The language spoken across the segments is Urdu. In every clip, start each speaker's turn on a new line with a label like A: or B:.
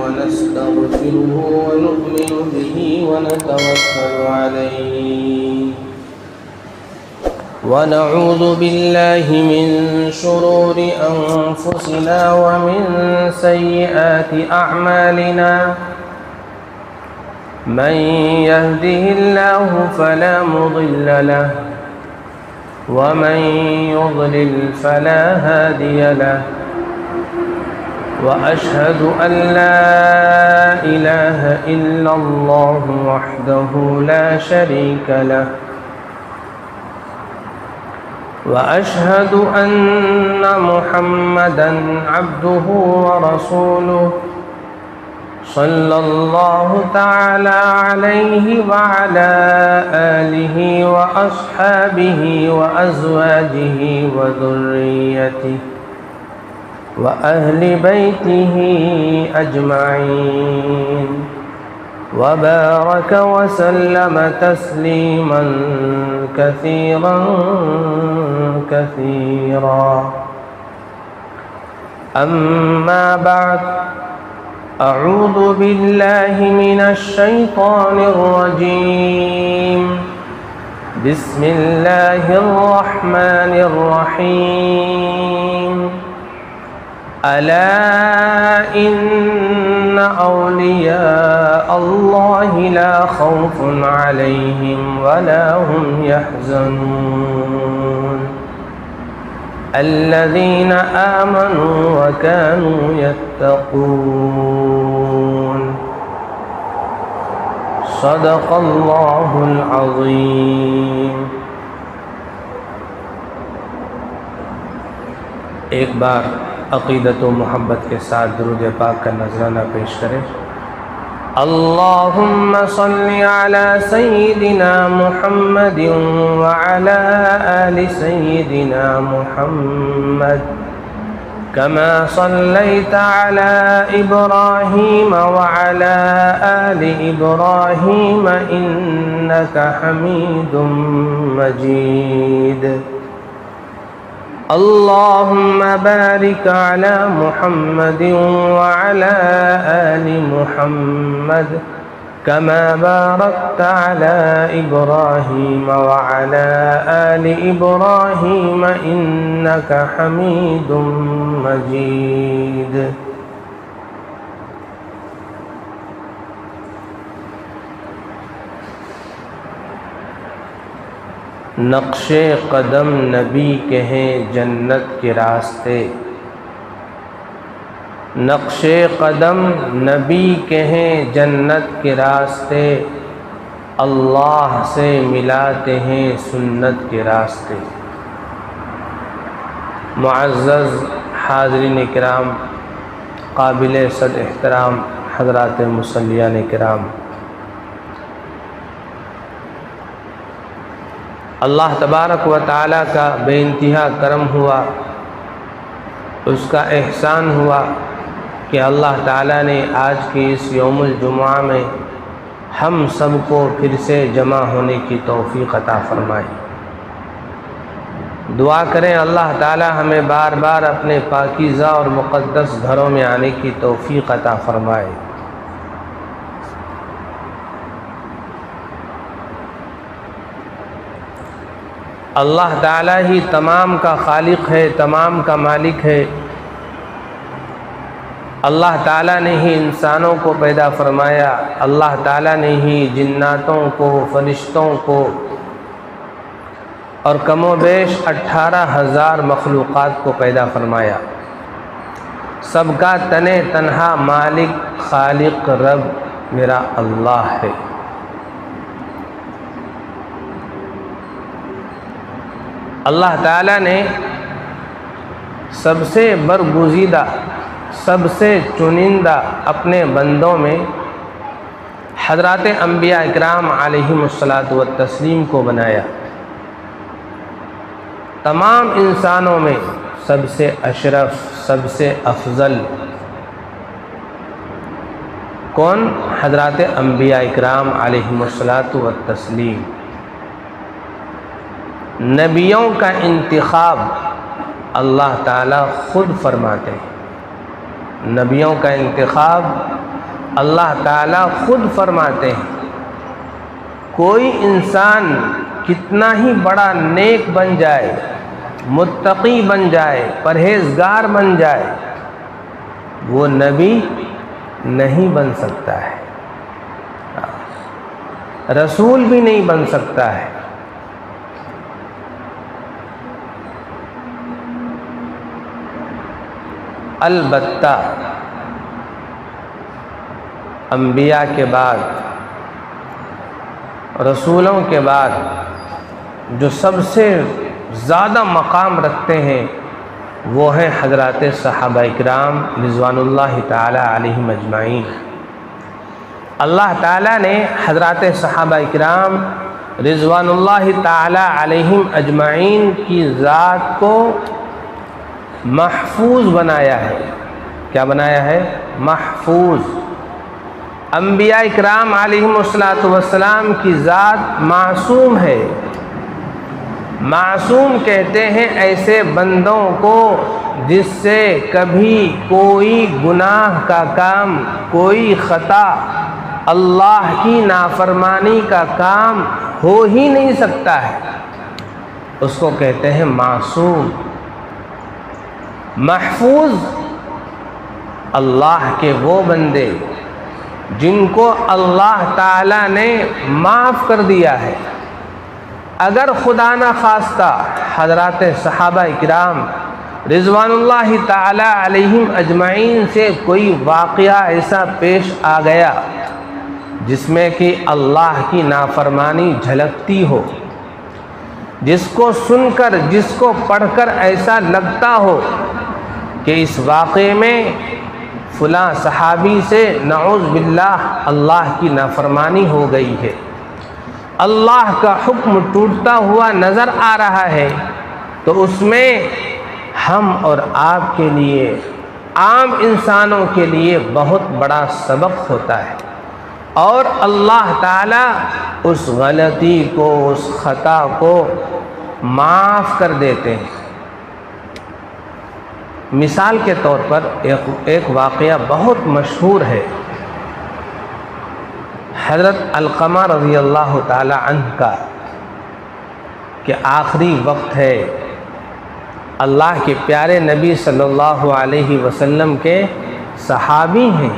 A: ونستغفره ونؤمن به ونتوكل عليه ونعوذ بالله من شرور أنفسنا ومن سيئات أعمالنا من يهده الله فلا مضل له ومن يضلل فلا هادي له وأشهد أن لا إله إلا الله وحده لا شريك له وأشهد أن محمدًا عبده ورسوله صلى الله تعالى عليه وعلى آله وأصحابه وأزواجه وذريته وأهل بيته أجمعين وبارك وسلم تسليما كثيرا كثيرا أما بعد أعوذ بالله من الشيطان الرجيم بسم الله الرحمن الرحيم ألا إن أولياء الله لا خوف عليهم ولا هم يحزنون الذين آمنوا وكانوا يتقون صدق الله العظيم. ایک بار عقیدت و محبت کے ساتھ درود پاک کا نذرانہ پیش کریں. اللہم صل علی سیدنا محمد وعلی آل سیدنا محمد كما صليت على إبراهيم وعلى آل إبراهيم إنك حميد مجيد. اللهم بارك على محمد وعلى آل محمد كما باركت على إبراهيم وعلى آل إبراهيم إنك حميد مجيد. نقش قدم نبی کے ہیں جنت کے راستے، نقش قدم نبی کے ہیں جنت کے راستے، اللہ سے ملاتے ہیں سنت کے راستے. معزز حاضرین کرام، قابل صد احترام حضرات مصلیان کرام، اللہ تبارک و تعالیٰ کا بے انتہا کرم ہوا، اس کا احسان ہوا کہ اللہ تعالیٰ نے آج کی اس یوم الجمعہ میں ہم سب کو پھر سے جمع ہونے کی توفیق عطا فرمائی. دعا کریں اللہ تعالیٰ ہمیں بار بار اپنے پاکیزہ اور مقدس گھروں میں آنے کی توفیق عطا فرمائے. اللہ تعالیٰ ہی تمام کا خالق ہے، تمام کا مالک ہے. اللہ تعالیٰ نے ہی انسانوں کو پیدا فرمایا، اللہ تعالیٰ نے ہی جناتوں کو، فرشتوں کو اور کم و بیش 18,000 مخلوقات کو پیدا فرمایا. سب کا تنے تنہا مالک خالق رب میرا اللہ ہے. اللہ تعالیٰ نے سب سے برگزیدہ، سب سے چنندہ اپنے بندوں میں حضرات انبیاء اکرام علیہم الصلاۃ والتسلیم کو بنایا. تمام انسانوں میں سب سے اشرف، سب سے افضل کون؟ حضرات انبیاء اکرام علیہم الصلاۃ والتسلیم. نبیوں کا انتخاب اللہ تعالیٰ خود فرماتے ہیں. نبیوں کا انتخاب اللہ تعالیٰ خود فرماتے ہیں کوئی انسان کتنا ہی بڑا نیک بن جائے، متقی بن جائے، پرہیزگار بن جائے، وہ نبی نہیں بن سکتا ہے، رسول بھی نہیں بن سکتا ہے۔ البتہ انبیاء کے بعد، رسولوں کے بعد جو سب سے زیادہ مقام رکھتے ہیں وہ ہیں حضرات صحابہ اکرام رضوان اللہ تعالی علیہم اجمعین۔ اللہ تعالیٰ نے حضرات صحابہ اکرام رضوان اللہ تعالی علیہم اجمعین کی ذات کو محفوظ بنایا ہے۔ کیا بنایا ہے؟ محفوظ۔ انبیاء اکرام علیہم السلام کی ذات معصوم ہے۔ معصوم کہتے ہیں ایسے بندوں کو جس سے کبھی کوئی گناہ کا کام، کوئی خطا، اللہ کی نافرمانی کا کام ہو ہی نہیں سکتا ہے، اس کو کہتے ہیں معصوم۔ محفوظ اللہ کے وہ بندے جن کو اللہ تعالیٰ نے معاف کر دیا ہے۔ اگر خدا نہ خواستہ حضرات صحابہ اکرام رضوان اللہ تعالی علیہم اجمعین سے کوئی واقعہ ایسا پیش آ گیا جس میں کہ اللہ کی نافرمانی جھلکتی ہو، جس کو سن کر، جس کو پڑھ کر ایسا لگتا ہو کہ اس واقعے میں فلاں صحابی سے نعوذ باللہ اللہ کی نافرمانی ہو گئی ہے، اللہ کا حکم ٹوٹتا ہوا نظر آ رہا ہے، تو اس میں ہم اور آپ کے لیے، عام انسانوں کے لیے بہت بڑا سبق ہوتا ہے، اور اللہ تعالیٰ اس غلطی کو، اس خطا کو معاف کر دیتے ہیں۔ مثال کے طور پر ایک واقعہ بہت مشہور ہے، حضرت علقمہ رضی اللہ تعالی عنہ کا، کہ آخری وقت ہے، اللہ کے پیارے نبی صلی اللہ علیہ وسلم کے صحابی ہیں۔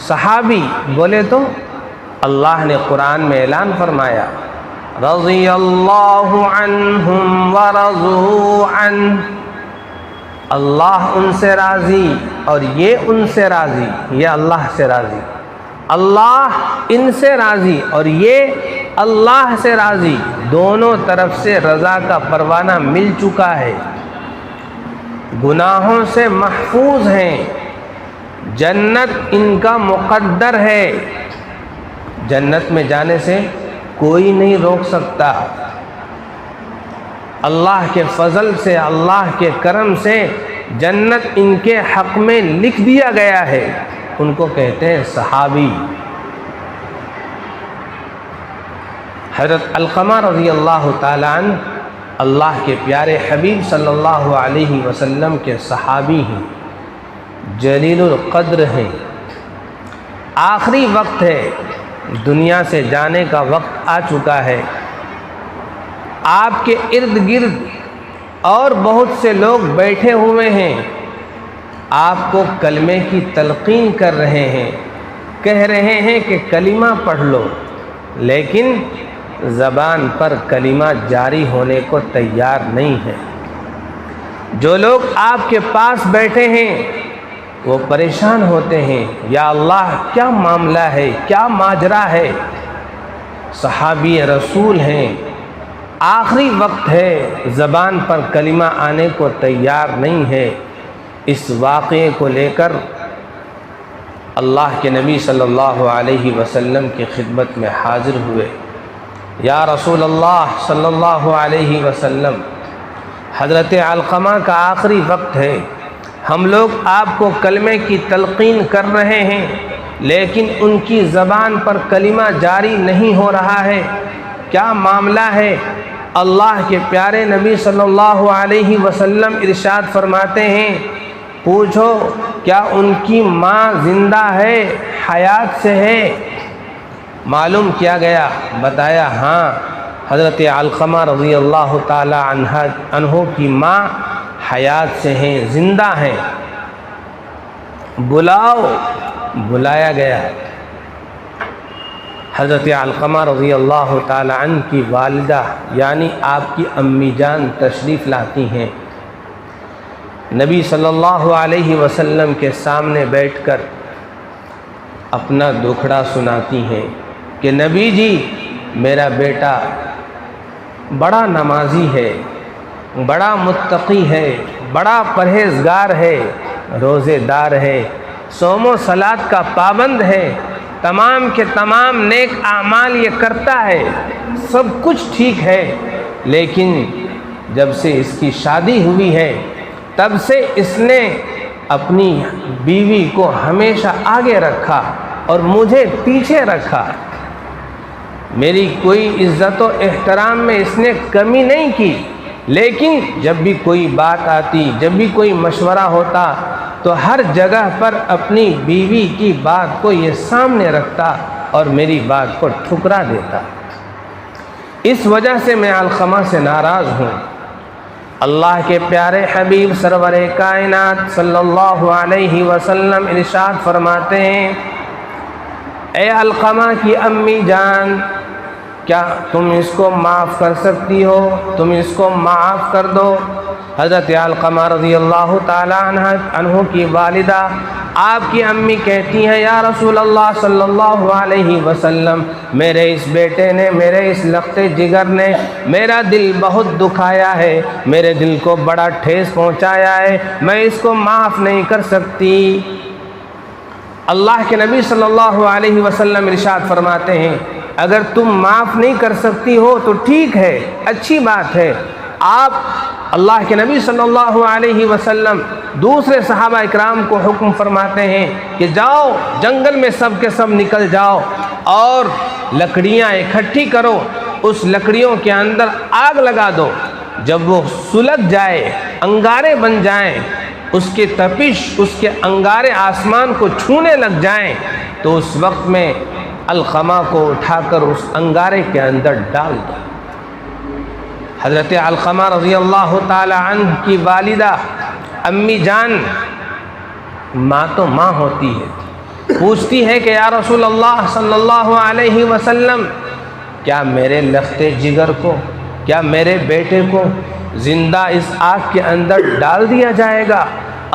A: صحابی بولے تو اللہ نے قرآن میں اعلان فرمایا رضی اللہ عنہم ورضوا عنہ، اللہ ان سے راضی اور یہ ان سے راضی، یہ اللہ سے راضی، اللہ ان سے راضی اور یہ اللہ سے راضی، دونوں طرف سے رضا کا پروانہ مل چکا ہے، گناہوں سے محفوظ ہیں، جنت ان کا مقدر ہے، جنت میں جانے سے کوئی نہیں روک سکتا، اللہ کے فضل سے، اللہ کے کرم سے جنت ان کے حق میں لکھ دیا گیا ہے، ان کو کہتے ہیں صحابی۔ حضرت علقمہ رضی اللہ تعالی عنہ اللہ کے پیارے حبیب صلی اللہ علیہ وسلم کے صحابی ہیں، جلیل القدر ہیں، آخری وقت ہے، دنیا سے جانے کا وقت آ چکا ہے، آپ کے ارد گرد اور بہت سے لوگ بیٹھے ہوئے ہیں، آپ کو کلمے کی تلقین کر رہے ہیں، کہہ رہے ہیں کہ کلمہ پڑھ لو، لیکن زبان پر کلمہ جاری ہونے کو تیار نہیں ہے۔ جو لوگ آپ کے پاس بیٹھے ہیں وہ پریشان ہوتے ہیں، یا اللہ کیا معاملہ ہے، کیا ماجرا ہے، صحابی رسول ہیں، آخری وقت ہے، زبان پر کلمہ آنے کو تیار نہیں ہے۔ اس واقعے کو لے کر اللہ کے نبی صلی اللہ علیہ وسلم کی خدمت میں حاضر ہوئے، یا رسول اللہ صلی اللہ علیہ وسلم، حضرت علقمہ کا آخری وقت ہے، ہم لوگ آپ کو کلمے کی تلقین کر رہے ہیں، لیکن ان کی زبان پر کلمہ جاری نہیں ہو رہا ہے، کیا معاملہ ہے؟ اللہ کے پیارے نبی صلی اللہ علیہ وسلم ارشاد فرماتے ہیں، پوچھو کیا ان کی ماں زندہ ہے، حیات سے ہے؟ معلوم کیا گیا، بتایا ہاں، حضرت علقمہ رضی اللہ تعالی عنہ کی ماں حیات سے ہیں، زندہ ہیں۔ بلاؤ، بلایا گیا۔ حضرت علقمہ رضی اللہ تعالی عنہ کی والدہ یعنی آپ کی امی جان تشریف لاتی ہیں، نبی صلی اللہ علیہ وسلم کے سامنے بیٹھ کر اپنا دکھڑا سناتی ہیں کہ نبی جی، میرا بیٹا بڑا نمازی ہے، بڑا متقی ہے، بڑا پرہیزگار ہے، روزے دار ہے، صوم و صلات کا پابند ہے، تمام کے تمام نیک اعمال یہ کرتا ہے، سب کچھ ٹھیک ہے، لیکن جب سے اس کی شادی ہوئی ہے تب سے اس نے اپنی بیوی کو ہمیشہ آگے رکھا اور مجھے پیچھے رکھا، میری کوئی عزت و احترام میں اس نے کمی نہیں کی، لیکن جب بھی کوئی بات آتی، جب بھی کوئی مشورہ ہوتا تو ہر جگہ پر اپنی بیوی کی بات کو یہ سامنے رکھتا اور میری بات کو ٹھکرا دیتا۔ اس وجہ سے میں علقمہ سے ناراض ہوں۔ اللہ کے پیارے حبیب سرور کائنات صلی اللہ علیہ وسلم ارشاد فرماتے ہیں، اے علقمہ کی امی جان، کیا تم اس کو معاف کر سکتی ہو؟ تم اس کو معاف کر دو۔ حضرت علقمہ رضی اللہ تعالی عنہ کی والدہ آپ کی امی کہتی ہیں، یا رسول اللہ صلی اللہ علیہ وسلم، میرے اس بیٹے نے، میرے اس لختے جگر نے میرا دل بہت دکھایا ہے، میرے دل کو بڑا ٹھیس پہنچایا ہے، میں اس کو معاف نہیں کر سکتی۔ اللہ کے نبی صلی اللہ علیہ وسلم ارشاد فرماتے ہیں، اگر تم معاف نہیں کر سکتی ہو تو ٹھیک ہے، اچھی بات ہے۔ آپ اللہ کے نبی صلی اللہ علیہ وسلم دوسرے صحابہ اکرام کو حکم فرماتے ہیں کہ جاؤ جنگل میں سب کے سب نکل جاؤ اور لکڑیاں اکٹھی کرو، اس لکڑیوں کے اندر آگ لگا دو، جب وہ سلگ جائے، انگارے بن جائیں، اس کی تپش، اس کے انگارے آسمان کو چھونے لگ جائیں، تو اس وقت میں علقمہ کو اٹھا کر اس انگارے کے اندر ڈال دو۔ حضرت علقمہ رضی اللہ تعالی عنہ کی والدہ امی جان، ماں تو ماں ہوتی ہے، پوچھتی ہے کہ یا رسول اللہ صلی اللہ علیہ وسلم، کیا میرے لختے جگر کو، کیا میرے بیٹے کو زندہ اس آگ کے اندر ڈال دیا جائے گا؟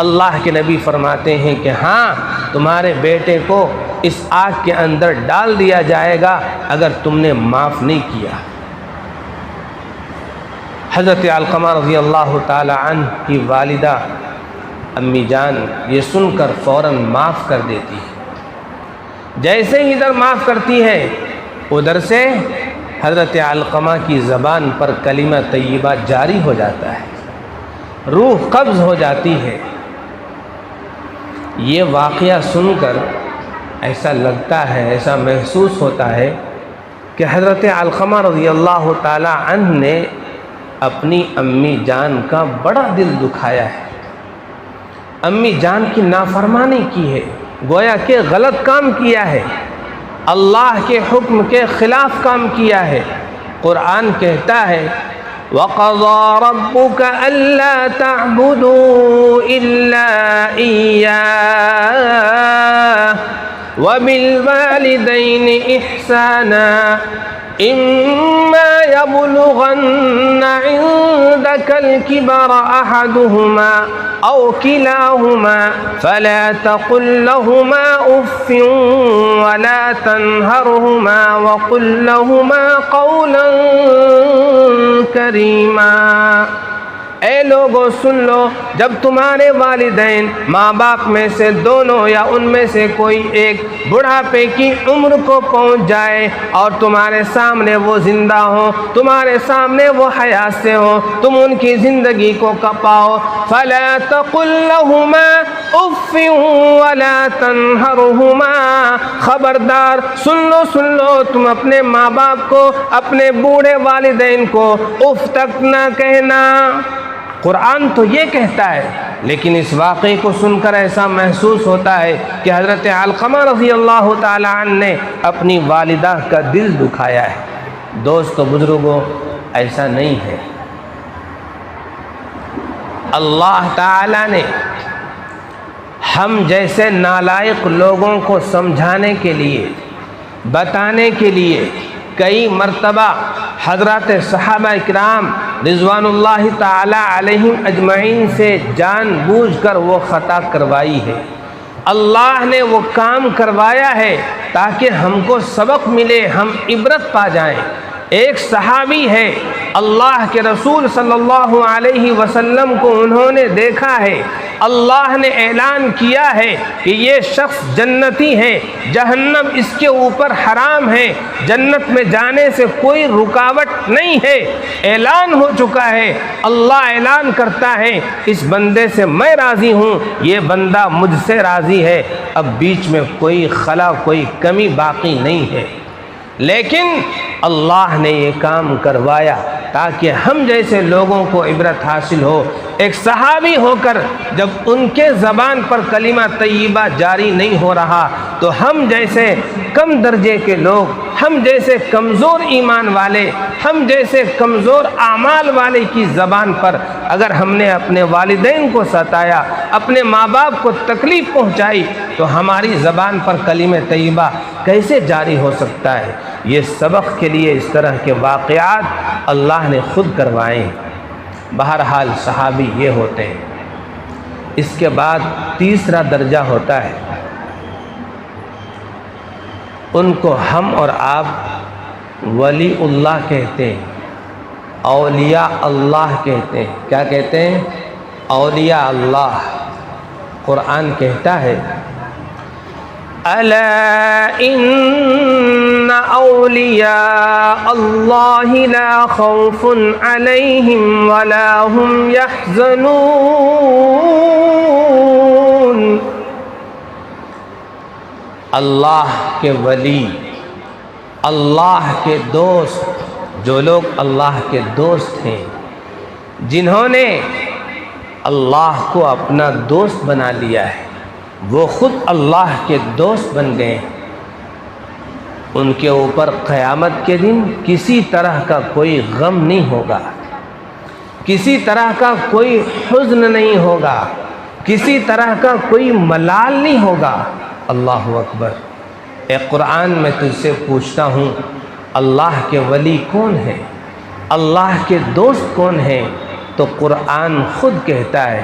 A: اللہ کے نبی فرماتے ہیں کہ ہاں، تمہارے بیٹے کو اس آگ کے اندر ڈال دیا جائے گا اگر تم نے معاف نہیں کیا۔ حضرت علقمہ رضی اللہ تعالی عنہ کی والدہ امی جان یہ سن کر فوراً معاف کر دیتی ہے۔ جیسے ہی ادھر معاف کرتی ہے، ادھر سے حضرت علقمہ کی زبان پر کلمہ طیبہ جاری ہو جاتا ہے، روح قبض ہو جاتی ہے۔ یہ واقعہ سن کر ایسا لگتا ہے، ایسا محسوس ہوتا ہے کہ حضرت علقمہ رضی اللہ تعالی عنہ نے اپنی امی جان کا بڑا دل دکھایا ہے، امی جان کی نافرمانی کی ہے، گویا کہ غلط کام کیا ہے، اللہ کے حکم کے خلاف کام کیا ہے۔ قرآن کہتا ہے وَقَضَىٰ رَبُّكَ أَلَّا تَعْبُدُوا إِلَّا إِيَّاهُ وَبِالْوَالِدَيْنِ إِحْسَانًا إِمَّا يَبْلُغَنَّ عِندَكَ الْكِبَرَ أَحَدُهُمَا أَوْ كِلَاهُمَا فَلَا تَقُل لَّهُمَا أُفٍّ وَلَا تَنْهَرْهُمَا وَقُل لَّهُمَا قَوْلًا كَرِيمًا۔ اے لوگو سن لو، جب تمہارے والدین ماں باپ میں سے دونوں یا ان میں سے کوئی ایک بڑھاپے کی عمر کو پہنچ جائے اور تمہارے سامنے وہ زندہ ہوں، تمہارے سامنے وہ حیات سے ہوں، تم ان کی زندگی کو کپاؤ، فَلَا تَقُل لَّهُمَا أُفٍّ وَلَا تَنْهَرْهُمَا، خبردار سن لو تم اپنے ماں باپ کو، اپنے بوڑھے والدین کو اف تک نہ کہنا۔ قرآن تو یہ کہتا ہے لیکن اس واقعے کو سن کر ایسا محسوس ہوتا ہے کہ حضرت علقمہ رضی اللہ تعالی عنہ نے اپنی والدہ کا دل دکھایا ہے۔ دوستو بزرگوں، ایسا نہیں ہے۔ اللہ تعالی نے ہم جیسے نالائق لوگوں کو سمجھانے کے لیے، بتانے کے لیے کئی مرتبہ حضرات صحابہ کرام رضوان اللہ تعالی علیہم اجمعین سے جان بوجھ کر وہ خطا کروائی ہے۔ اللہ نے وہ کام کروایا ہے تاکہ ہم کو سبق ملے، ہم عبرت پا جائیں۔ ایک صحابی ہے، اللہ کے رسول صلی اللہ علیہ وسلم کو انہوں نے دیکھا ہے، اللہ نے اعلان کیا ہے کہ یہ شخص جنتی ہے، جہنم اس کے اوپر حرام ہے، جنت میں جانے سے کوئی رکاوٹ نہیں ہے، اعلان ہو چکا ہے۔ اللہ اعلان کرتا ہے اس بندے سے میں راضی ہوں، یہ بندہ مجھ سے راضی ہے، اب بیچ میں کوئی خلا، کوئی کمی باقی نہیں ہے۔ لیکن اللہ نے یہ کام کروایا تاکہ ہم جیسے لوگوں کو عبرت حاصل ہو۔ ایک صحابی ہو کر جب ان کے زبان پر کلمہ طیبہ جاری نہیں ہو رہا تو ہم جیسے کم درجے کے لوگ، ہم جیسے کمزور ایمان والے، ہم جیسے کمزور اعمال والے کی زبان پر اگر ہم نے اپنے والدین کو ستایا، اپنے ماں باپ کو تکلیف پہنچائی تو ہماری زبان پر کلمہ طیبہ کیسے جاری ہو سکتا ہے؟ یہ سبق کے لیے اس طرح کے واقعات اللہ نے خود کروائے ہیں۔ بہرحال صحابی یہ ہوتے ہیں۔ اس کے بعد تیسرا درجہ ہوتا ہے، ان کو ہم اور آپ ولی اللہ کہتے ہیں، اولیاء اللہ کہتے ہیں۔ کیا کہتے ہیں؟ اولیاء اللہ۔ قرآن کہتا ہے الا ان اولیاء اللہ لا خوف علیہم ولا هم يحزنون۔ اللہ کے ولی، اللہ کے دوست، جو لوگ اللہ کے دوست ہیں، جنہوں نے اللہ کو اپنا دوست بنا لیا ہے، وہ خود اللہ کے دوست بن گئے، ان کے اوپر قیامت کے دن کسی طرح کا کوئی غم نہیں ہوگا، کسی طرح کا کوئی حزن نہیں ہوگا، کسی طرح کا کوئی ملال نہیں ہوگا۔ اللہ اکبر۔ اے قرآن میں تجھ سے پوچھتا ہوں، اللہ کے ولی کون ہے؟ اللہ کے دوست کون ہیں؟ تو قرآن خود کہتا ہے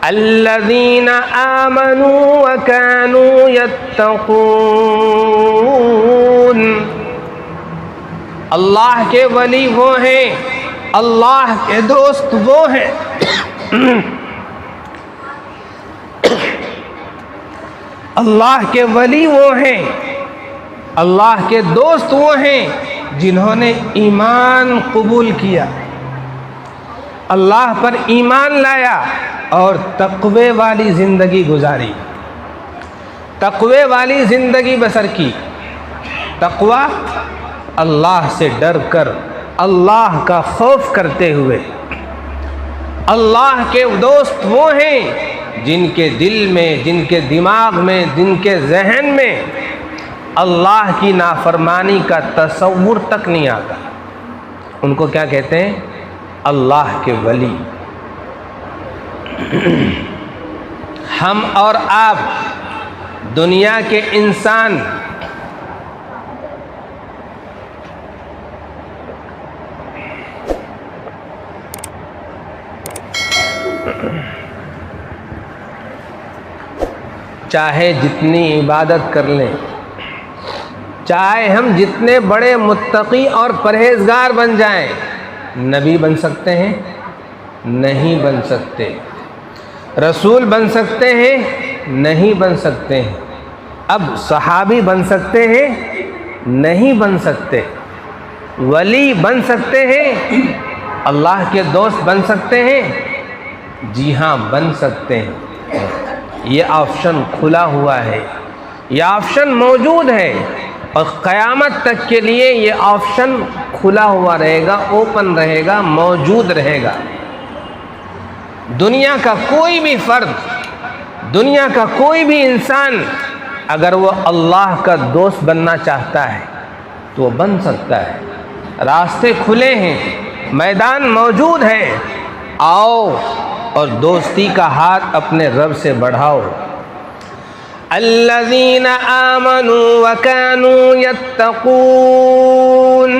A: الذین آمنوا وکانوا یتقون۔ اللہ کے ولی وہ ہیں، اللہ کے دوست وہ ہیں اللہ کے ولی وہ ہیں، اللہ کے دوست وہ ہیں جنہوں نے ایمان قبول کیا، اللہ پر ایمان لایا اور تقوی والی زندگی گزاری، تقوی والی زندگی بسر کی۔ تقوی اللہ سے ڈر کر، اللہ کا خوف کرتے ہوئے۔ اللہ کے دوست وہ ہیں جن کے دل میں، جن کے دماغ میں، جن کے ذہن میں اللہ کی نافرمانی کا تصور تک نہیں آتا، ان کو کیا کہتے ہیں؟ اللہ کے ولی۔ ہم اور آپ دنیا کے انسان چاہے جتنی عبادت کر لیں، چاہے ہم جتنے بڑے متقی اور پرہیزگار بن جائیں، نبی بن سکتے ہیں؟ نہیں بن سکتے۔ رسول بن سکتے ہیں؟ نہیں بن سکتے ہیں۔ اب صحابی بن سکتے ہیں؟ نہیں بن سکتے۔ ولی بن سکتے ہیں؟ اللہ کے دوست بن سکتے ہیں؟ جی ہاں، بن سکتے ہیں۔ یہ آپشن کھلا ہوا ہے، یہ آپشن موجود ہے، اور قیامت تک کے لیے یہ آپشن کھلا ہوا رہے گا، اوپن رہے گا، موجود رہے گا۔ دنیا کا کوئی بھی فرد، دنیا کا کوئی بھی انسان اگر وہ اللہ کا دوست بننا چاہتا ہے تو وہ بن سکتا ہے۔ راستے کھلے ہیں، میدان موجود ہے، آؤ اور دوستی کا ہاتھ اپنے رب سے بڑھاؤ۔ الذین آمنوا وکانوا یتقون،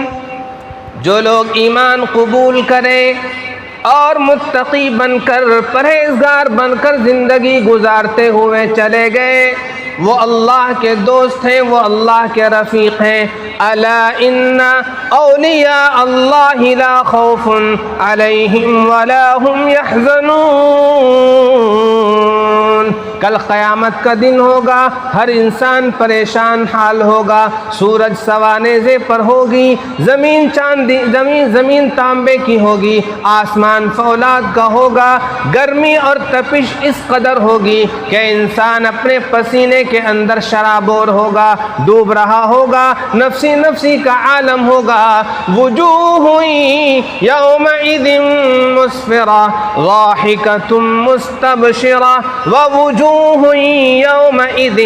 A: جو لوگ ایمان قبول کرے اور متقی بن کر، پرہیزگار بن کر زندگی گزارتے ہوئے چلے گئے، وہ اللہ کے دوست ہیں، وہ اللہ کے رفیق ہیں۔ الا ان اولیاء اللہ لا خوف علیہم ولا هم يحزنون، کل قیامت کا دن ہوگا، ہر انسان پریشان حال ہوگا، سورج سوانیزے پر ہوگی، زمین تانبے کی ہوگی، آسمان فولاد کا ہوگا، گرمی اور تپش اس قدر ہوگی کہ انسان اپنے پسینے کے اندر شرابور ہوگا، ڈوب رہا ہوگا، نفسی نفسی کا عالم ہوگا۔ وجوہ یومئذ مسفرہ ضاحکۃ مستبشرہ ووجوہ یومئذ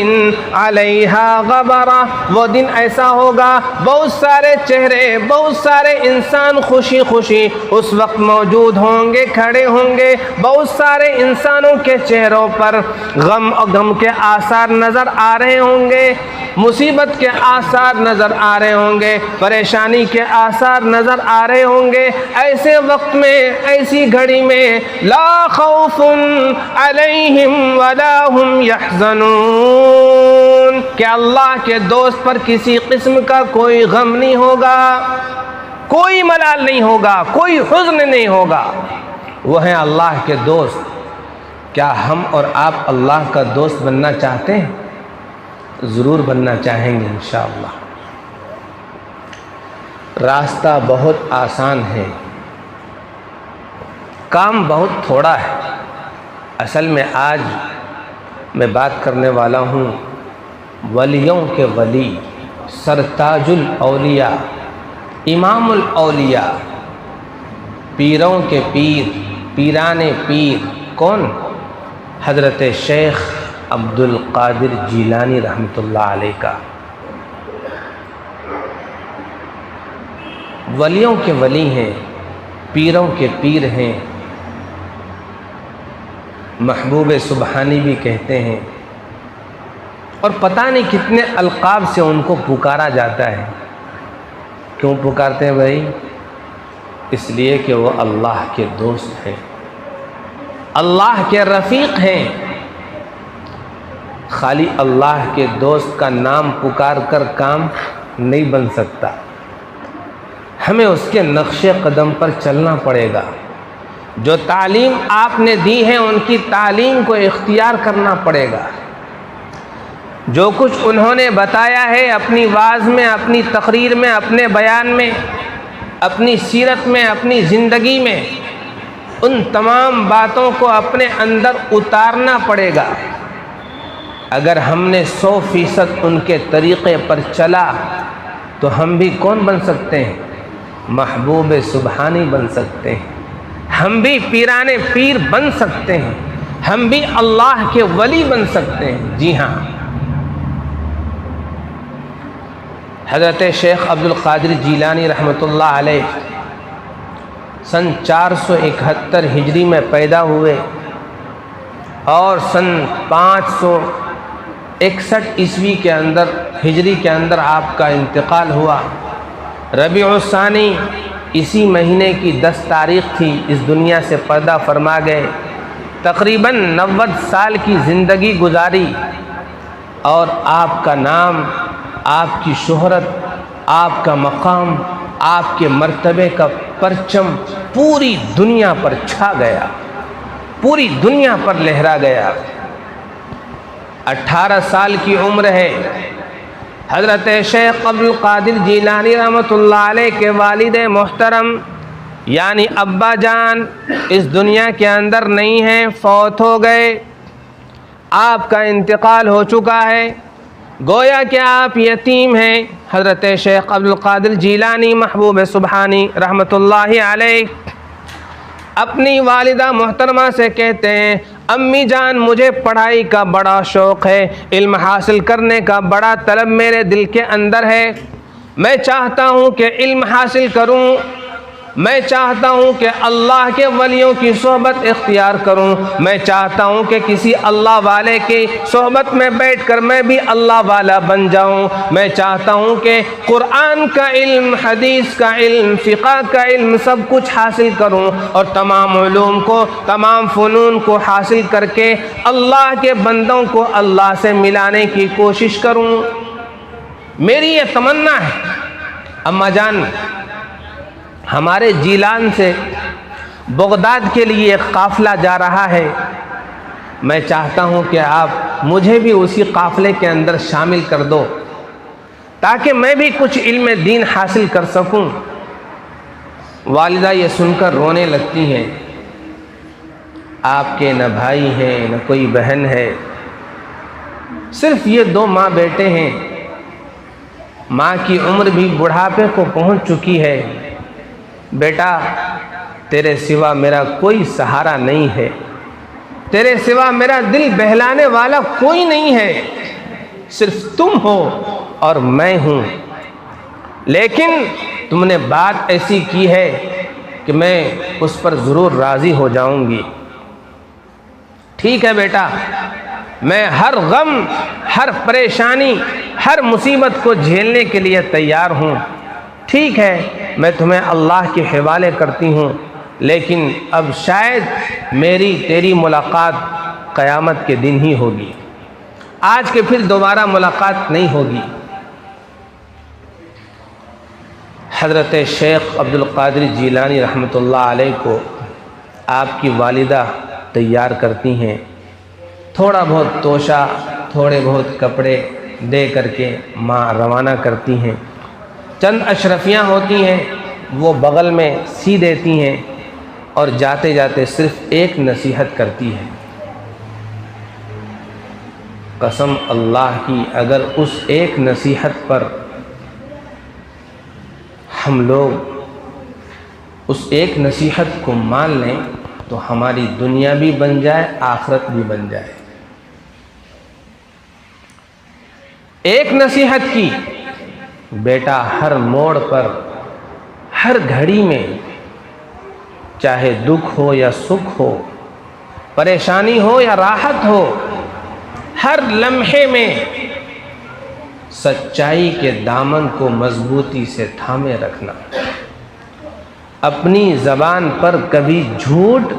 A: علیہا غبرہ، وہ دن ایسا ہوگا بہت سارے چہرے، بہت سارے انسان خوشی خوشی اس وقت موجود ہوں گے، کھڑے ہوں گے، بہت سارے انسانوں کے چہروں پر غم کے آثار نظر آ رہے ہوں گے، مصیبت کے آثار نظر آ رہے ہوں گے، پریشانی کے آثار نظر آ رہے ہوں گے۔ ایسے وقت میں، ایسی گھڑی میں لا خوف علیہم ولا هم یحزنون، کہ اللہ کے دوست پر کسی قسم کا کوئی غم نہیں ہوگا، کوئی ملال نہیں ہوگا، کوئی حزن نہیں ہوگا۔ وہ ہیں اللہ کے دوست۔ کیا ہم اور آپ اللہ کا دوست بننا چاہتے ہیں؟ ضرور بننا چاہیں گے انشاءاللہ۔ راستہ بہت آسان ہے، کام بہت تھوڑا ہے۔ اصل میں آج میں بات کرنے والا ہوں ولیوں کے ولی، سرتاج الاولیاء، امام الاولیاء، پیروں کے پیر، پیران پیر، کون؟ حضرت شیخ عبد القادر جیلانی رحمۃ اللہ علیہ کا۔ ولیوں کے ولی ہیں، پیروں کے پیر ہیں، محبوب سبحانی بھی کہتے ہیں، اور پتہ نہیں کتنے القاب سے ان کو پکارا جاتا ہے۔ کیوں پکارتے ہیں بھائی؟ اس لیے کہ وہ اللہ کے دوست ہیں، اللہ کے رفیق ہیں۔ خالی اللہ کے دوست کا نام پکار کر کام نہیں بن سکتا، ہمیں اس کے نقش قدم پر چلنا پڑے گا۔ جو تعلیم آپ نے دی ہے ان کی تعلیم کو اختیار کرنا پڑے گا۔ جو کچھ انہوں نے بتایا ہے اپنی واعظ میں، اپنی تقریر میں، اپنے بیان میں، اپنی سیرت میں، اپنی زندگی میں، ان تمام باتوں کو اپنے اندر اتارنا پڑے گا۔ اگر ہم نے 100% ان کے طریقے پر چلا تو ہم بھی کون بن سکتے ہیں؟ محبوب سبحانی بن سکتے ہیں، ہم بھی پیران پیر بن سکتے ہیں، ہم بھی اللہ کے ولی بن سکتے ہیں۔ جی ہاں، حضرت شیخ عبد القادر جیلانی رحمۃ اللہ علیہ سن 471 ہجری میں پیدا ہوئے اور سن 561 عیسوی کے اندر، ہجری کے اندر آپ کا انتقال ہوا۔ ربیع الثانی اسی مہینے کی 10 تاریخ تھی، اس دنیا سے پردہ فرما گئے۔ تقریباً 90 سال کی زندگی گزاری، اور آپ کا نام، آپ کی شہرت، آپ کا مقام، آپ کے مرتبے کا پرچم پوری دنیا پر چھا گیا، پوری دنیا پر لہرا گیا۔ 18 سال کی عمر ہے۔ حضرت شیخ عبد القادر جیلانی رحمۃ اللہ علیہ کے والد محترم یعنی ابا جان اس دنیا کے اندر نہیں ہیں، فوت ہو گئے، آپ کا انتقال ہو چکا ہے، گویا کہ آپ یتیم ہیں۔ حضرت شیخ عبد القادر جیلانی محبوب سبحانی رحمۃ اللہ علیہ اپنی والدہ محترمہ سے کہتے ہیں امی جان مجھے پڑھائی کا بڑا شوق ہے، علم حاصل کرنے کا بڑا طلب میرے دل کے اندر ہے، میں چاہتا ہوں کہ علم حاصل کروں، میں چاہتا ہوں کہ اللہ کے ولیوں کی صحبت اختیار کروں، میں چاہتا ہوں کہ کسی اللہ والے کی صحبت میں بیٹھ کر میں بھی اللہ والا بن جاؤں، میں چاہتا ہوں کہ قرآن کا علم، حدیث کا علم، فقہ کا علم سب کچھ حاصل کروں اور تمام علوم کو، تمام فنون کو حاصل کر کے اللہ کے بندوں کو اللہ سے ملانے کی کوشش کروں، میری یہ تمنا ہے۔ اماں جان ہمارے جیلان سے بغداد کے لیے ایک قافلہ جا رہا ہے، میں چاہتا ہوں کہ آپ مجھے بھی اسی قافلے کے اندر شامل کر دو تاکہ میں بھی کچھ علم دین حاصل کر سکوں۔ والدہ یہ سن کر رونے لگتی ہیں، آپ کے نہ بھائی ہیں نہ کوئی بہن ہے، صرف یہ 2 ماں بیٹے ہیں، ماں کی عمر بھی بڑھاپے کو پہنچ چکی ہے، بیٹا تیرے سوا میرا کوئی سہارا نہیں ہے، تیرے سوا میرا دل بہلانے والا کوئی نہیں ہے، صرف تم ہو اور میں ہوں، لیکن تم نے بات ایسی کی ہے کہ میں اس پر ضرور راضی ہو جاؤں گی۔ ٹھیک ہے بیٹا، میں ہر غم، ہر پریشانی، ہر مصیبت کو جھیلنے کے لیے تیار ہوں، ٹھیک ہے میں تمہیں اللہ کے حوالے کرتی ہوں، لیکن اب شاید میری تیری ملاقات قیامت کے دن ہی ہوگی، آج کے پھر دوبارہ ملاقات نہیں ہوگی۔ حضرت شیخ عبد القادر جیلانی رحمۃ اللہ علیہ کو آپ کی والدہ تیار کرتی ہیں، تھوڑا بہت توشہ، تھوڑے بہت کپڑے دے کر کے ماں روانہ کرتی ہیں، چند اشرفیاں ہوتی ہیں وہ بغل میں سی دیتی ہیں اور جاتے جاتے صرف ایک نصیحت کرتی ہے، قسم اللہ کی اگر اس ایک نصیحت پر ہم لوگ اس ایک نصیحت کو مان لیں تو ہماری دنیا بھی بن جائے، آخرت بھی بن جائے۔ ایک نصیحت کی، بیٹا ہر موڑ پر، ہر گھڑی میں، چاہے دکھ ہو یا سکھ ہو، پریشانی ہو یا راحت ہو، ہر لمحے میں سچائی کے دامن کو مضبوطی سے تھامے رکھنا، اپنی زبان پر کبھی جھوٹ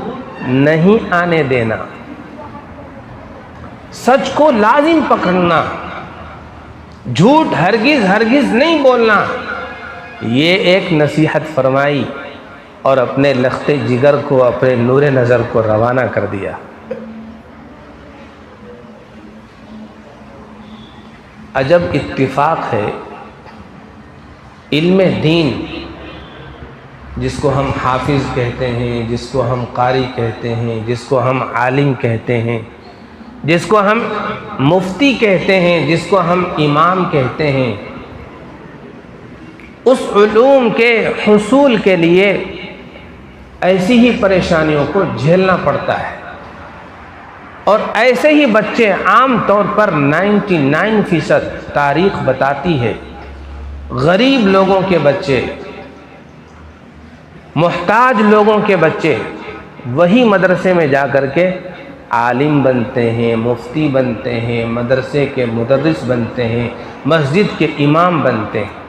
A: نہیں آنے دینا، سچ کو لازم پکڑنا، جھوٹ ہرگز ہرگز نہیں بولنا، یہ ایک نصیحت فرمائی اور اپنے لخت جگر کو، اپنے نور نظر کو روانہ کر دیا۔ عجب اتفاق ہے، علم دین جس کو ہم حافظ کہتے ہیں، جس کو ہم قاری کہتے ہیں، جس کو ہم عالم کہتے ہیں، جس کو ہم مفتی کہتے ہیں، جس کو ہم امام کہتے ہیں، اس علوم کے حصول کے لیے ایسی ہی پریشانیوں کو جھیلنا پڑتا ہے، اور ایسے ہی بچے عام طور پر 99% تاریخ بتاتی ہے، غریب لوگوں کے بچے، محتاج لوگوں کے بچے وہی مدرسے میں جا کر کے عالم بنتے ہیں، مفتی بنتے ہیں، مدرسے کے مدرس بنتے ہیں، مسجد کے امام بنتے ہیں،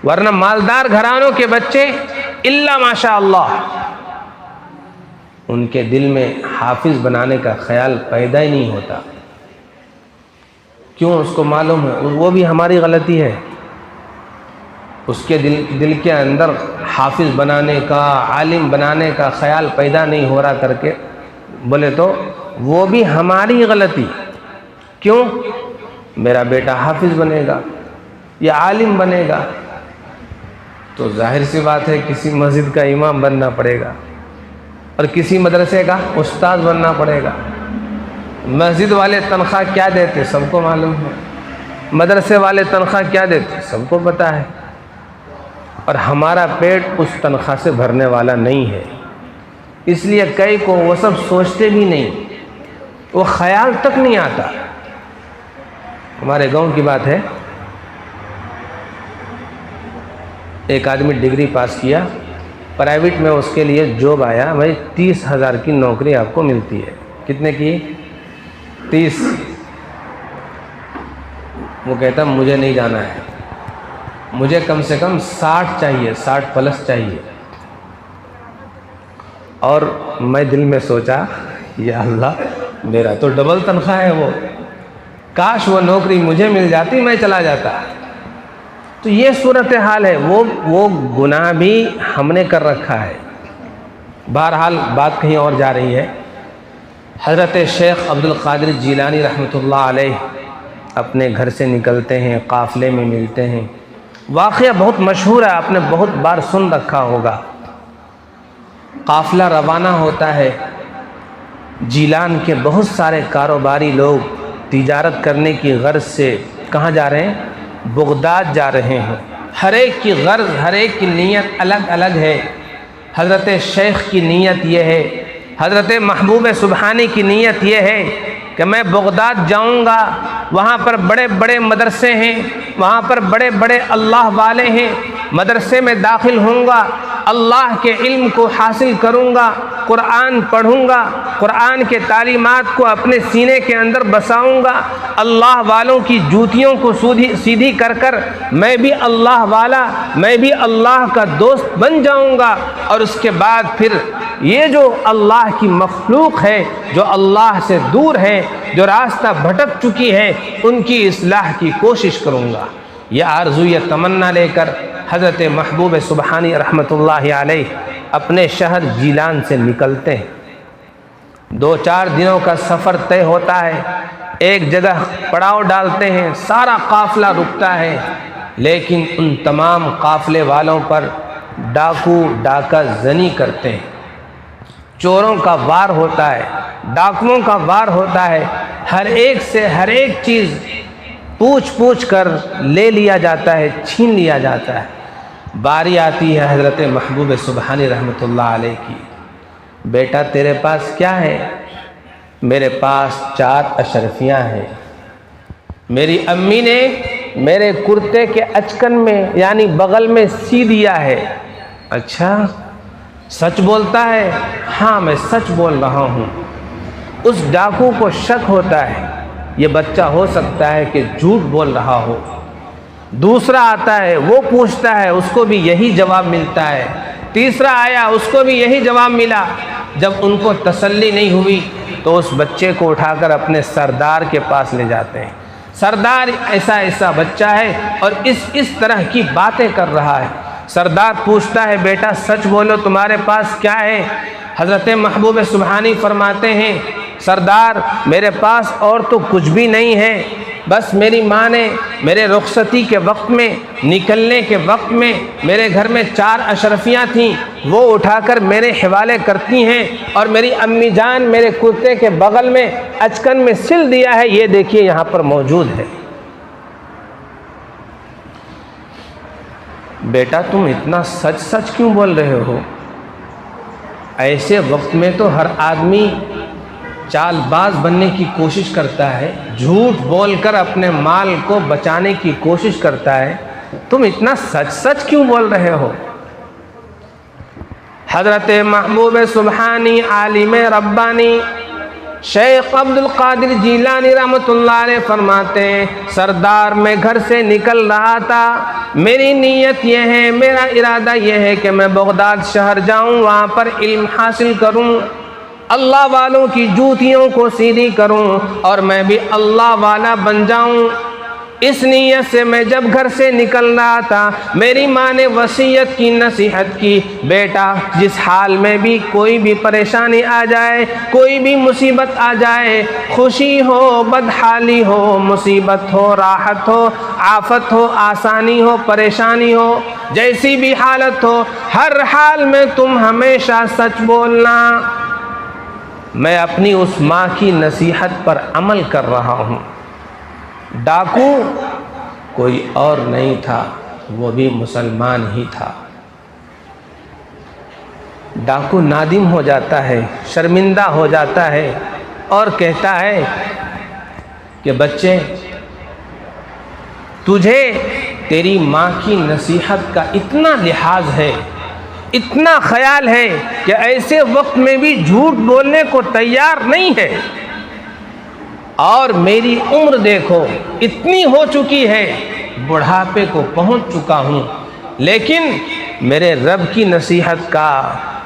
A: ورنہ مالدار گھرانوں کے بچے الا ماشاء اللہ ان کے دل میں حافظ بنانے کا خیال پیدا ہی نہیں ہوتا۔ کیوں؟ اس کو معلوم ہے وہ بھی ہماری غلطی ہے، اس کے دل کے اندر حافظ بنانے کا، عالم بنانے کا خیال پیدا نہیں ہو رہا کر کے بولے تو وہ بھی ہماری غلطی۔ کیوں؟ میرا بیٹا حافظ بنے گا یا عالم بنے گا تو ظاہر سی بات ہے کسی مسجد کا امام بننا پڑے گا اور کسی مدرسے کا استاد بننا پڑے گا۔ مسجد والے تنخواہ کیا دیتے سب کو معلوم ہے، مدرسے والے تنخواہ کیا دیتے سب کو پتہ ہے، اور ہمارا پیٹ اس تنخواہ سے بھرنے والا نہیں ہے۔ اس لیے کئی کو وہ سب سوچتے بھی نہیں، وہ خیال تک نہیں آتا۔ ہمارے گاؤں کی بات ہے، ایک آدمی ڈگری پاس کیا، پرائیویٹ میں اس کے لیے جاب آیا، بھائی 30,000 کی نوکری آپ کو ملتی ہے۔ کتنے کی؟ 30۔ وہ کہتا مجھے نہیں جانا ہے، مجھے کم سے کم 60 چاہیے، 60 پلس چاہیے۔ اور میں دل میں سوچا یا اللہ میرا تو ڈبل تنخواہ ہے، وہ کاش وہ نوکری مجھے مل جاتی، میں چلا جاتا۔ تو یہ صورتحال ہے، وہ گناہ بھی ہم نے کر رکھا ہے۔ بہرحال بات کہیں اور جا رہی ہے۔ حضرت شیخ عبد القادر جیلانی رحمۃ اللہ علیہ اپنے گھر سے نکلتے ہیں، قافلے میں ملتے ہیں۔ واقعہ بہت مشہور ہے، آپ نے بہت بار سن رکھا ہوگا۔ قافلہ روانہ ہوتا ہے، جیلان کے بہت سارے کاروباری لوگ تجارت کرنے کی غرض سے کہاں جا رہے ہیں؟ بغداد جا رہے ہیں۔ ہر ایک کی غرض، ہر ایک کی نیت الگ الگ ہے۔ حضرت شیخ کی نیت یہ ہے، حضرت محبوب سبحانی کی نیت یہ ہے کہ میں بغداد جاؤں گا، وہاں پر بڑے بڑے مدرسے ہیں، وہاں پر بڑے بڑے اللہ والے ہیں، مدرسے میں داخل ہوں گا، اللہ کے علم کو حاصل کروں گا، قرآن پڑھوں گا، قرآن کے تعلیمات کو اپنے سینے کے اندر بساؤں گا، اللہ والوں کی جوتیوں کو سیدھی کر کر میں بھی اللہ والا، میں بھی اللہ کا دوست بن جاؤں گا، اور اس کے بعد پھر یہ جو اللہ کی مخلوق ہے، جو اللہ سے دور ہے، جو راستہ بھٹک چکی ہے، ان کی اصلاح کی کوشش کروں گا۔ یہ آرزو، یہ تمنا لے کر حضرت محبوب سبحانی رحمۃ اللہ علیہ اپنے شہر جیلان سے نکلتے ہیں۔ 2-4 دنوں کا سفر طے ہوتا ہے، ایک جگہ پڑاؤ ڈالتے ہیں، سارا قافلہ رکتا ہے، لیکن ان تمام قافلے والوں پر ڈاکو ڈاکہ زنی کرتے ہیں، چوروں کا وار ہوتا ہے، ڈاکوؤں کا وار ہوتا ہے، ہر ایک سے ہر ایک چیز پوچھ کر لے لیا جاتا ہے، چھین لیا جاتا ہے۔ باری آتی ہے حضرت محبوب سبحانی رحمۃ اللہ علیہ کی، بیٹا تیرے پاس کیا ہے؟ میرے پاس 4 اشرفیاں ہیں، میری امی نے میرے کرتے کے اچکن میں یعنی بغل میں سی دیا ہے۔ اچھا سچ بولتا ہے؟ ہاں میں سچ بول رہا ہوں۔ اس ڈاکو کو شک ہوتا ہے یہ بچہ ہو سکتا ہے کہ جھوٹ بول رہا ہو۔ دوسرا آتا ہے، وہ پوچھتا ہے، اس کو بھی یہی جواب ملتا ہے۔ تیسرا آیا، اس کو بھی یہی جواب ملا۔ جب ان کو تسلی نہیں ہوئی تو اس بچے کو اٹھا کر اپنے سردار کے پاس لے جاتے ہیں۔ سردار ایسا ایسا بچہ ہے اور اس طرح کی باتیں کر رہا ہے۔ سردار پوچھتا ہے بیٹا سچ بولو تمہارے پاس کیا ہے؟ حضرت محبوب سبحانی فرماتے ہیں سردار میرے پاس اور تو کچھ بھی نہیں ہے، بس میری ماں نے میرے رخصتی کے وقت میں، نکلنے کے وقت میں میرے گھر میں 4 اشرفیاں تھیں، وہ اٹھا کر میرے حوالے کرتی ہیں، اور میری امی جان میرے کرتے کے بغل میں اچکن میں سل دیا ہے، یہ دیکھیے یہاں پر موجود ہے۔ بیٹا تم اتنا سچ کیوں بول رہے ہو؟ ایسے وقت میں تو ہر آدمی چال باز بننے کی کوشش کرتا ہے، جھوٹ بول کر اپنے مال کو بچانے کی کوشش کرتا ہے، تم اتنا سچ کیوں بول رہے ہو؟ حضرت محبوب سبحانی عالم ربانی شیخ عبد القادر جیلانی رحمۃ اللہ علیہ فرماتے ہیں سردار میں گھر سے نکل رہا تھا، میری نیت یہ ہے، میرا ارادہ یہ ہے کہ میں بغداد شہر جاؤں، وہاں پر علم حاصل کروں، اللہ والوں کی جوتیوں کو سیدھی کروں اور میں بھی اللہ والا بن جاؤں۔ اس نیت سے میں جب گھر سے نکل رہا تھا، میری ماں نے وصیت کی، نصیحت کی، بیٹا جس حال میں بھی کوئی بھی پریشانی آ جائے، کوئی بھی مصیبت آ جائے، خوشی ہو، بدحالی ہو، مصیبت ہو، راحت ہو، آفت ہو، آسانی ہو، پریشانی ہو، جیسی بھی حالت ہو، ہر حال میں تم ہمیشہ سچ بولنا۔ میں اپنی اس ماں کی نصیحت پر عمل کر رہا ہوں۔ ڈاکو کوئی اور نہیں تھا، وہ بھی مسلمان ہی تھا۔ ڈاکو نادم ہو جاتا ہے، شرمندہ ہو جاتا ہے اور کہتا ہے کہ بچے، تجھے تیری ماں کی نصیحت کا اتنا لحاظ ہے، اتنا خیال ہے کہ ایسے وقت میں بھی جھوٹ بولنے کو تیار نہیں ہے، اور میری عمر دیکھو اتنی ہو چکی ہے، بڑھاپے کو پہنچ چکا ہوں، لیکن میرے رب کی نصیحت کا،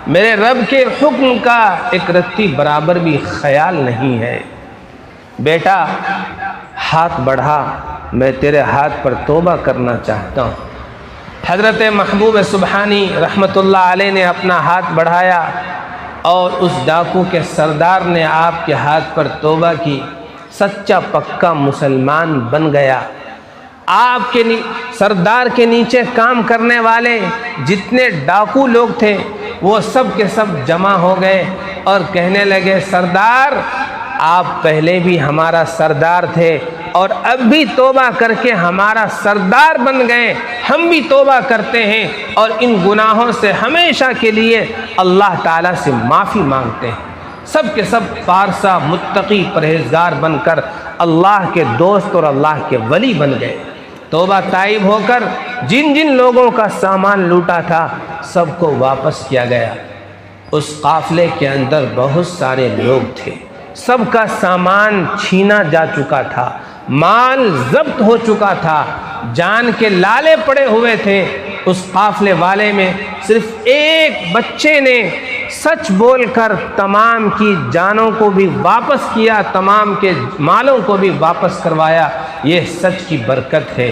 A: میرے رب کے حکم کا ایک رتی برابر بھی خیال نہیں ہے۔ بیٹا ہاتھ بڑھا، میں تیرے ہاتھ پر توبہ کرنا چاہتا ہوں۔ حضرت محبوب سبحانی رحمۃ اللہ علیہ نے اپنا ہاتھ بڑھایا اور اس ڈاکو کے سردار نے آپ کے ہاتھ پر توبہ کی، سچا پکا مسلمان بن گیا۔ آپ کے سردار کے نیچے کام کرنے والے جتنے ڈاکو لوگ تھے وہ سب کے سب جمع ہو گئے اور کہنے لگے، سردار آپ پہلے بھی ہمارا سردار تھے اور اب بھی توبہ کر کے ہمارا سردار بن گئے، ہم بھی توبہ کرتے ہیں اور ان گناہوں سے ہمیشہ کے لیے اللہ تعالیٰ سے معافی مانگتے ہیں۔ سب کے سب پارسا متقی پرہیزگار بن کر اللہ کے دوست اور اللہ کے ولی بن گئے۔ توبہ تائب ہو کر جن جن لوگوں کا سامان لوٹا تھا سب کو واپس کیا گیا۔ اس قافلے کے اندر بہت سارے لوگ تھے، سب کا سامان چھینا جا چکا تھا، مال ضبط ہو چکا تھا، جان کے لالے پڑے ہوئے تھے۔ اس قافلے والے میں صرف ایک بچے نے سچ بول کر تمام کی جانوں کو بھی واپس کیا، تمام کے مالوں کو بھی واپس کروایا۔ یہ سچ کی برکت ہے۔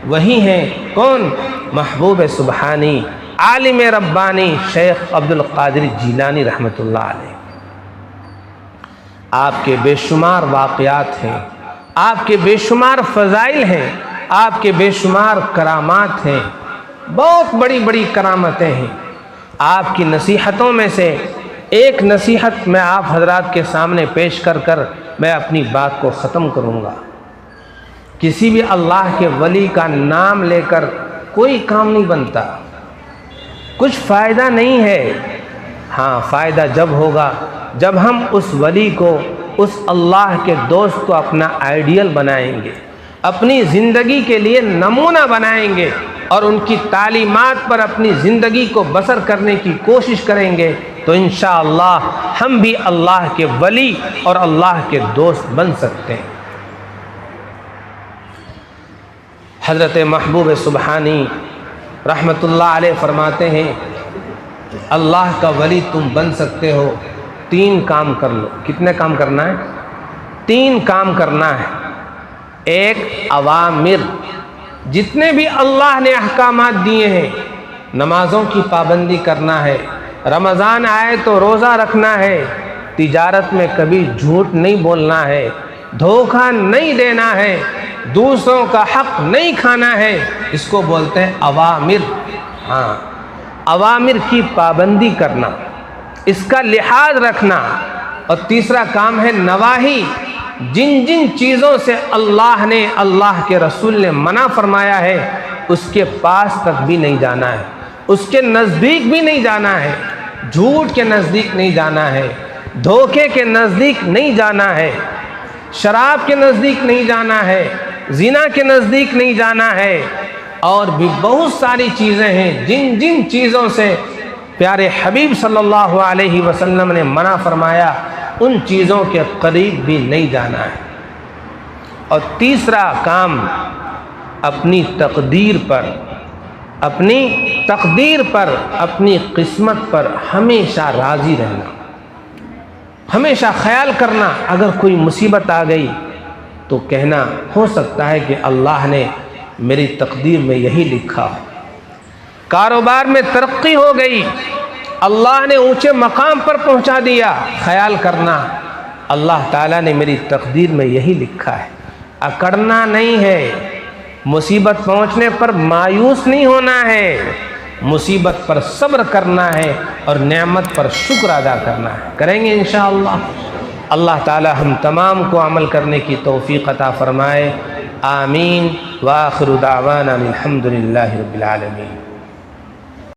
A: وہی ہیں کون؟ محبوب سبحانی، عالم ربانی شیخ عبد القادر جیلانی رحمۃ اللہ علیہ۔ آپ کے بے شمار واقعات ہیں، آپ کے بے شمار فضائل ہیں، آپ کے بے شمار کرامات ہیں، بہت بڑی بڑی کرامتیں ہیں۔ آپ کی نصیحتوں میں سے ایک نصیحت میں آپ حضرات کے سامنے پیش کر کر میں اپنی بات کو ختم کروں گا۔ کسی بھی اللہ کے ولی کا نام لے کر کوئی کام نہیں بنتا، کچھ فائدہ نہیں ہے۔ ہاں فائدہ جب ہوگا جب ہم اس ولی کو، اس اللہ کے دوست کو اپنا آئیڈیل بنائیں گے، اپنی زندگی کے لیے نمونہ بنائیں گے اور ان کی تعلیمات پر اپنی زندگی کو بسر کرنے کی کوشش کریں گے تو انشاءاللہ ہم بھی اللہ کے ولی اور اللہ کے دوست بن سکتے ہیں۔ حضرت محبوب سبحانی رحمۃ اللہ علیہ فرماتے ہیں، اللہ کا ولی تم بن سکتے ہو، 3 کام کر لو۔ کتنے کام کرنا ہے؟ 3 کام کرنا ہے۔ ایک، اوامر، جتنے بھی اللہ نے احکامات دیے ہیں، نمازوں کی پابندی کرنا ہے، رمضان آئے تو روزہ رکھنا ہے، تجارت میں کبھی جھوٹ نہیں بولنا ہے، دھوکہ نہیں دینا ہے، دوسروں کا حق نہیں کھانا ہے، اس کو بولتے ہیں اوامر۔ ہاں اوامر کی پابندی کرنا، اس کا لحاظ رکھنا۔ اور تیسرا کام ہے نواہی، جن جن چیزوں سے اللہ نے، اللہ کے رسول نے منع فرمایا ہے اس کے پاس تک بھی نہیں جانا ہے، اس کے نزدیک بھی نہیں جانا ہے، جھوٹ کے نزدیک نہیں جانا ہے، دھوکے کے نزدیک نہیں جانا ہے، شراب کے نزدیک نہیں جانا ہے، زنا کے نزدیک نہیں جانا ہے، اور بھی بہت ساری چیزیں ہیں جن جن چیزوں سے پیارے حبیب صلی اللہ علیہ وسلم نے منع فرمایا ان چیزوں کے قریب بھی نہیں جانا ہے۔ اور تیسرا کام، اپنی تقدیر پر، اپنی تقدیر پر، اپنی قسمت پر ہمیشہ راضی رہنا، ہمیشہ خیال کرنا۔ اگر کوئی مصیبت آ گئی تو کہنا ہو سکتا ہے کہ اللہ نے میری تقدیر میں یہی لکھا ہو۔ کاروبار میں ترقی ہو گئی، اللہ نے اونچے مقام پر پہنچا دیا، خیال کرنا اللہ تعالیٰ نے میری تقدیر میں یہی لکھا ہے۔ اکڑنا نہیں ہے، مصیبت پہنچنے پر مایوس نہیں ہونا ہے، مصیبت پر صبر کرنا ہے اور نعمت پر شکر ادا کرنا ہے۔ کریں گے انشاءاللہ۔ اللہ تعالیٰ ہم تمام کو عمل کرنے کی توفیق عطا فرمائے۔ آمین۔ وآخر دعوانا الحمد للہ رب العالمین۔